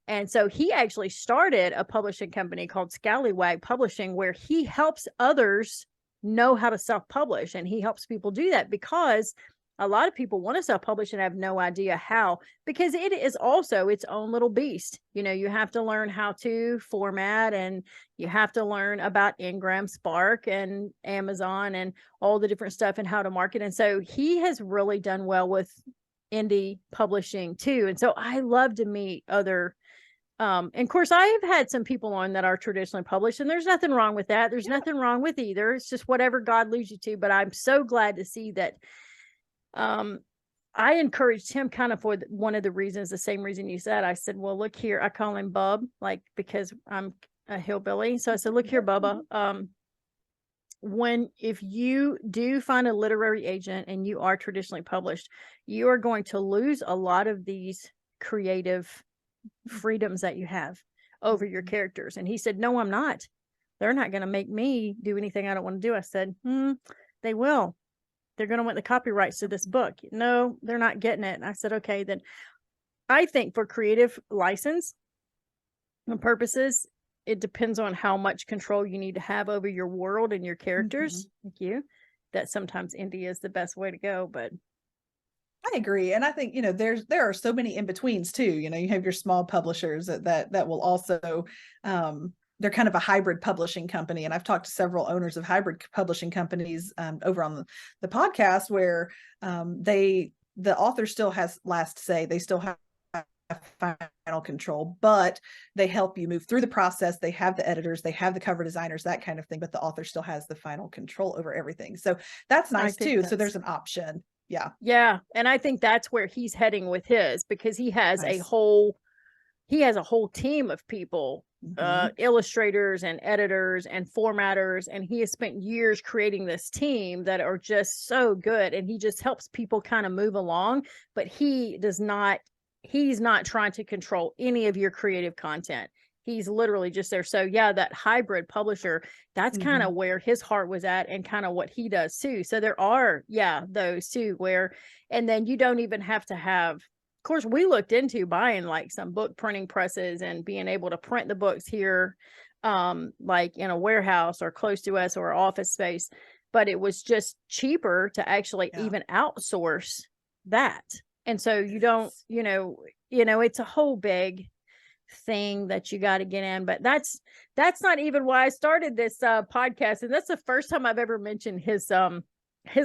And so he actually started a publishing company called Scallywag Publishing, where he helps others know how to self-publish. And he helps people do that because a lot of people want to self-publish and have no idea how, because it is also its own little beast. You have to learn how to format, and you have to learn about Ingram, Spark, and Amazon, and all the different stuff and how to market. And so he has really done well with indie publishing too. And so I love to meet other and of course, I have had some people on that are traditionally published, and there's nothing wrong with that. There's nothing wrong with either. It's just whatever God leads you to. But I'm so glad to see that. I encouraged him kind of for one of the reasons, the same reason you said. I said, well, look here. I call him Bub, like, because I'm a hillbilly. So I said, look here, Bubba. If you do find a literary agent and you are traditionally published, you are going to lose a lot of these creative freedoms that you have over your characters. And he said, no, I'm not. They're not going to make me do anything I don't want to do. I said, they will. They're going to want the copyrights to this book. No, they're not getting it. And I said, okay, then I think for creative license and purposes, it depends on how much control you need to have over your world and your characters. Thank you. That sometimes indie is the best way to go, but I agree. And I think, there are so many in-betweens too. You have your small publishers that will also, they're kind of a hybrid publishing company. And I've talked to several owners of hybrid publishing companies over on the podcast where the author still has last say. They still have final control, but they help you move through the process. They have the editors, they have the cover designers, that kind of thing, but the author still has the final control over everything. So that's nice too. So there's an option. Yeah. And I think that's where he's heading with his, because he has a whole team of people, illustrators and editors and formatters. And he has spent years creating this team that are just so good. And he just helps people kind of move along, but he's not trying to control any of your creative content. He's literally just there. So yeah, that hybrid publisher, that's kind of where his heart was at and kind of what he does too. So there are, those too where, and then you don't even have to have, of course, we looked into buying like some book printing presses and being able to print the books here, like in a warehouse or close to us or office space, but it was just cheaper to actually even outsource that. And so you don't, it's a whole big thing that you got to get in, but that's not even why I started this podcast. And that's the first time I've ever mentioned his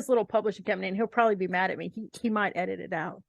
little publishing company, and he'll probably be mad at me. He might edit it out.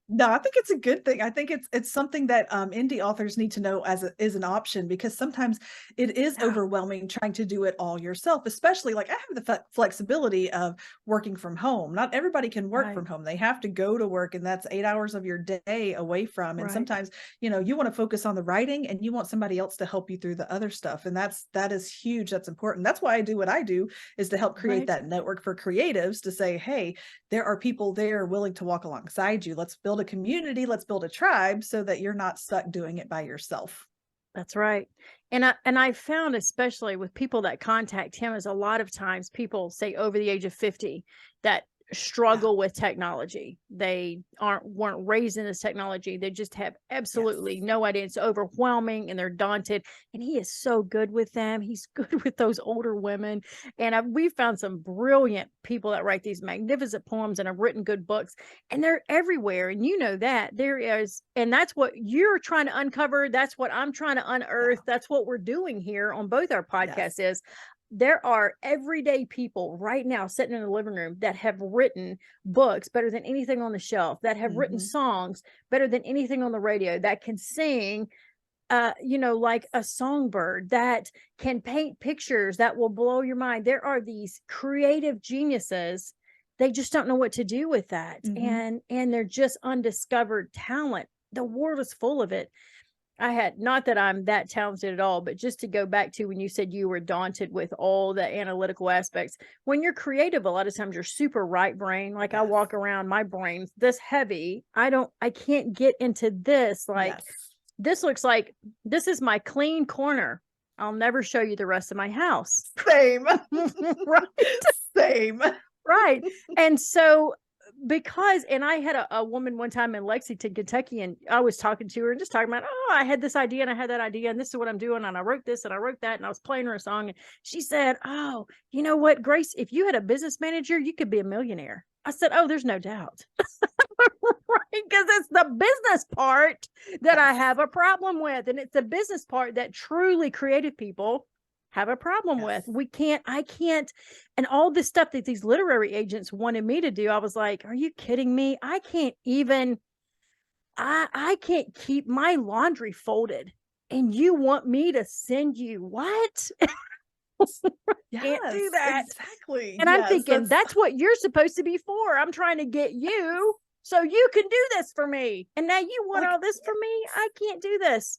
No, I think it's a good thing. I think it's something that indie authors need to know is an option, because sometimes it is overwhelming trying to do it all yourself, especially like I have the flexibility of working from home. Not everybody can work from home. They have to go to work, and that's 8 hours of your day away from. And sometimes, you want to focus on the writing and you want somebody else to help you through the other stuff. And that is huge. That's important. That's why I do what I do, is to help create that network for creatives to say, hey, there are people there willing to walk alongside you. Let's build a community, let's build a tribe, so that you're not stuck doing it by yourself. That's right. And I found, especially with people that contact him, is a lot of times people say over the age of 50 that struggle with technology. They weren't raised in this technology. They just have absolutely no idea. It's overwhelming and they're daunted. And he is so good with them. He's good with those older women. And we found some brilliant people that write these magnificent poems and have written good books, and they're everywhere. And that there is, and that's what you're trying to uncover. That's what I'm trying to unearth. That's what we're doing here on both our podcasts is there are everyday people right now sitting in the living room that have written books better than anything on the shelf, that have written songs better than anything on the radio, that can sing, like a songbird, that can paint pictures that will blow your mind. There are these creative geniuses. They just don't know what to do with that. And they're just undiscovered talent. The world is full of it. Not that I'm that talented at all, but just to go back to when you said you were daunted with all the analytical aspects, when you're creative, a lot of times you're super right brain. Like I walk around, my brain's this heavy. I can't get into this. Like this looks like this is my clean corner. I'll never show you the rest of my house. Same. Right. Same. Right. And so, and I had a woman one time in Lexington, Kentucky, and I was talking to her and just talking about, I had this idea and I had that idea and this is what I'm doing. And I wrote this and I wrote that, and I was playing her a song. And she said, oh, you know what, Grace, if you had a business manager, you could be a millionaire. I said, oh, there's no doubt. Right? Because it's the business part that I have a problem with. And it's the business part that truly creative people have a problem with. I can't, and all this stuff that these literary agents wanted me to do, I was like, are you kidding me? I can't keep my laundry folded, and you want me to send you what? Can't do that. Exactly. And I'm thinking that's what you're supposed to be for. I'm trying to get you so you can do this for me. And now you want all this for me? I can't do this.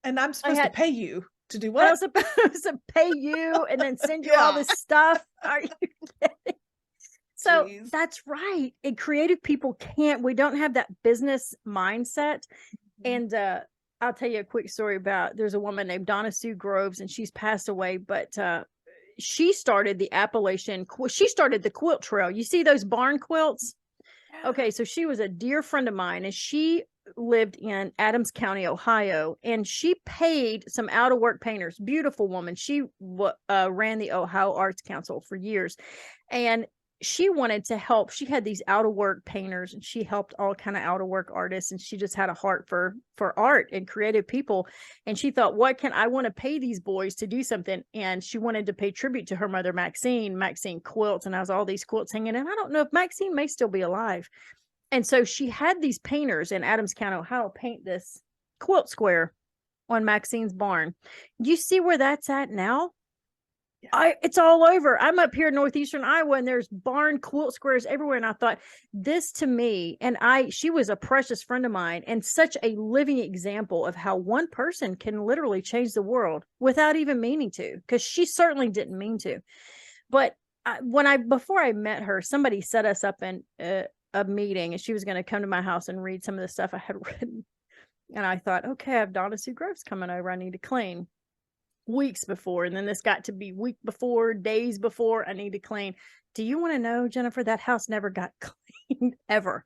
And I'm supposed to pay you to do what? I was supposed to pay you and then send you all this stuff. Are you kidding? So that's right. And creative people we don't have that business mindset. And I'll tell you a quick story there's a woman named Donna Sue Groves, and she's passed away, but she started she started the quilt trail. You see those barn quilts? Okay, so she was a dear friend of mine, and she lived in Adams County, Ohio, and she paid some out-of-work painters. Beautiful woman. She ran the Ohio Arts Council for years, and she wanted to help. She had these out-of-work painters, and she helped all kind of out-of-work artists, and she just had a heart for art and creative people. And she thought, I want to pay these boys to do something. And she wanted to pay tribute to her mother, Maxine quilts, and has all these quilts hanging. And I don't know if Maxine may still be alive. And so she had these painters in Adams County, Ohio, paint this quilt square on Maxine's barn. You see where that's at now? It's all over. I'm up here in northeastern Iowa, and there's barn quilt squares everywhere. And I thought, this to me, and she was a precious friend of mine, and such a living example of how one person can literally change the world without even meaning to, because she certainly didn't mean to. But before I met her, somebody set us up in a meeting, and she was going to come to my house and read some of the stuff I had written. And I thought, okay, I have Donna Sue Groves coming over. I need to clean. Weeks before. And then this got to be week before, days before, I need to clean. Do you want to know, Jennifer, that house never got cleaned ever.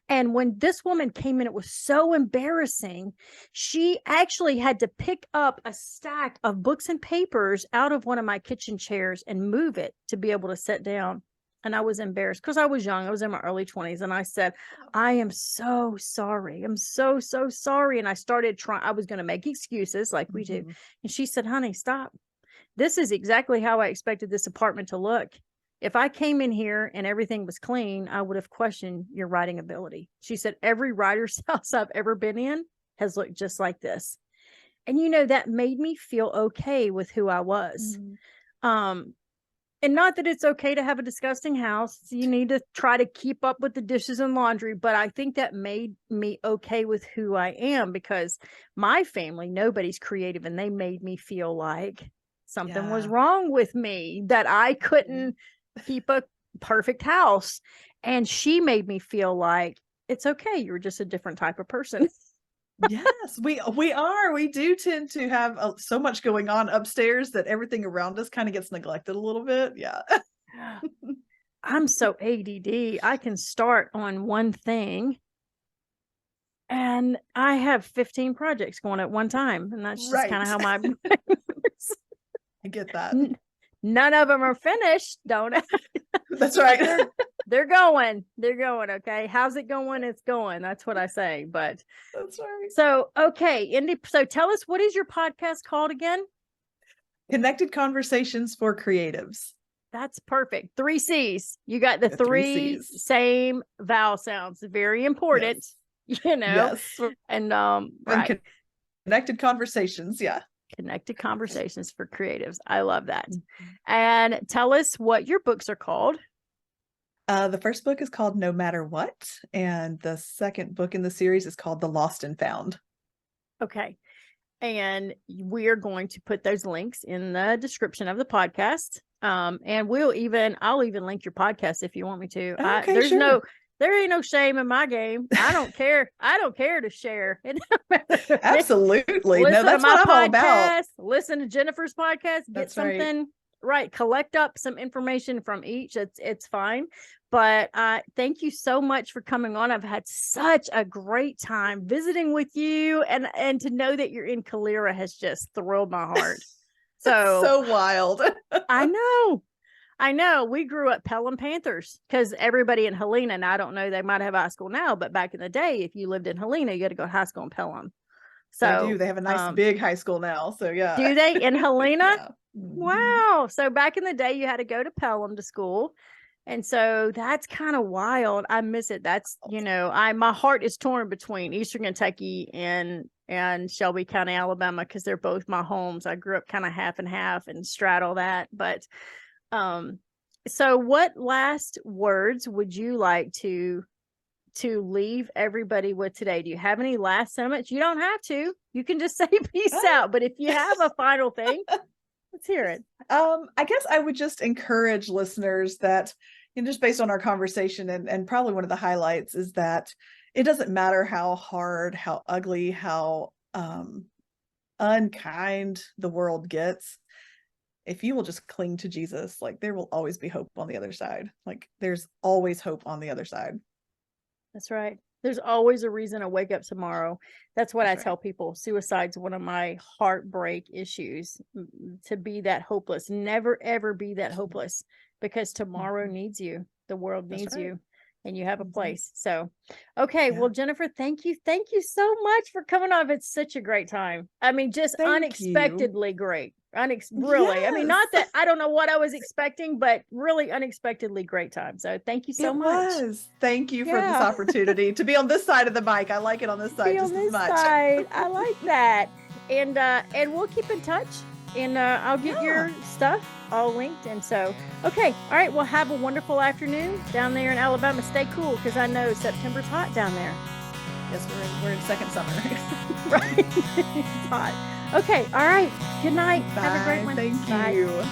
And when this woman came in, it was so embarrassing. She actually had to pick up a stack of books and papers out of one of my kitchen chairs and move it to be able to sit down. And I was embarrassed because I was young. I was in my early 20s. And I said, I am so sorry. I'm so, so sorry. And I started trying, I was going to make excuses like we do. And she said, honey, stop. This is exactly how I expected this apartment to look. If I came in here and everything was clean, I would have questioned your writing ability. She said, every writer's house I've ever been in has looked just like this. And, you know, that made me feel okay with who I was. And not that it's okay to have a disgusting house. You need to try to keep up with the dishes and laundry. But I think that made me okay with who I am, because my family, nobody's creative, and they made me feel like something was wrong with me, that I couldn't keep a perfect house. And she made me feel like it's okay. You're just a different type of person. Yes, we are. We do tend to have so much going on upstairs that everything around us kind of gets neglected a little bit. Yeah. I'm so ADD. I can start on one thing and I have 15 projects going at one time. And that's just kind of how my brain works. I get that. None of them are finished, don't I? That's right. They're going. Okay. How's it going? It's going. That's what I say. But that's right. So, okay. Indy, so tell us, what is your podcast called again? Connected Conversations for Creatives. That's perfect. 3 C's. You got the three same vowel sounds. Very important, you know? Yes. And, right. And connected conversations. Yeah. Connected Conversations for Creatives. I love that. And tell us what your books are called. The first book is called No Matter What, and the second book in the series is called The Lost and Found. Okay. And we are going to put those links in the description of the podcast. And I'll even link your podcast if you want me to. Okay, there ain't no shame in my game. I don't care. I don't care to share. Absolutely. No, that's what I'm all about. Listen to Jennifer's podcast. Get something right. Collect up some information from each. It's fine. But thank you so much for coming on. I've had such a great time visiting with you, and to know that you're in Calera has just thrilled my heart. So wild. I know. We grew up Pelham Panthers, because everybody in Helena, and I don't know, they might have high school now, but back in the day, if you lived in Helena, you had to go to high school in Pelham. So they do. They have a nice big high school now. So yeah. Do they in Helena? Yeah. Wow. So back in the day, you had to go to Pelham to school. And so that's kind of wild. I miss it. That's, my heart is torn between Eastern Kentucky and Shelby County, Alabama, because they're both my homes. I grew up kind of half and half and straddle that. But so what last words would you like to leave everybody with today? Do you have any last sentiments? You don't have to. You can just say peace out. But if you have a final thing, let's hear it. I guess I would just encourage listeners that, just based on our conversation, and probably one of the highlights is that it doesn't matter how hard, how ugly, how unkind the world gets. If you will just cling to Jesus, like, there will always be hope on the other side. Like, there's always hope on the other side. That's right. There's always a reason to wake up tomorrow. That's what I tell people. Suicide's one of my heartbreak issues, to be that hopeless. Never, ever be that hopeless, because tomorrow needs you. The world needs you, and you have a place. So, okay. Well, Jennifer, thank you. Thank you so much for coming on. It's such a great time. I mean, just unexpectedly great. Really. I mean, not that I don't know what I was expecting, but really unexpectedly great time. So thank you so much. Thank you for this opportunity to be on this side of the mic. I like it on this side just as much. I like that. And we'll keep in touch, and I'll get your stuff all linked. And so, okay. All right. Well, have a wonderful afternoon down there in Alabama. Stay cool, because I know September's hot down there. Yes, we're in second summer. Right. It's hot. Okay. All right. Good night. Bye. Have a great one. Thank you.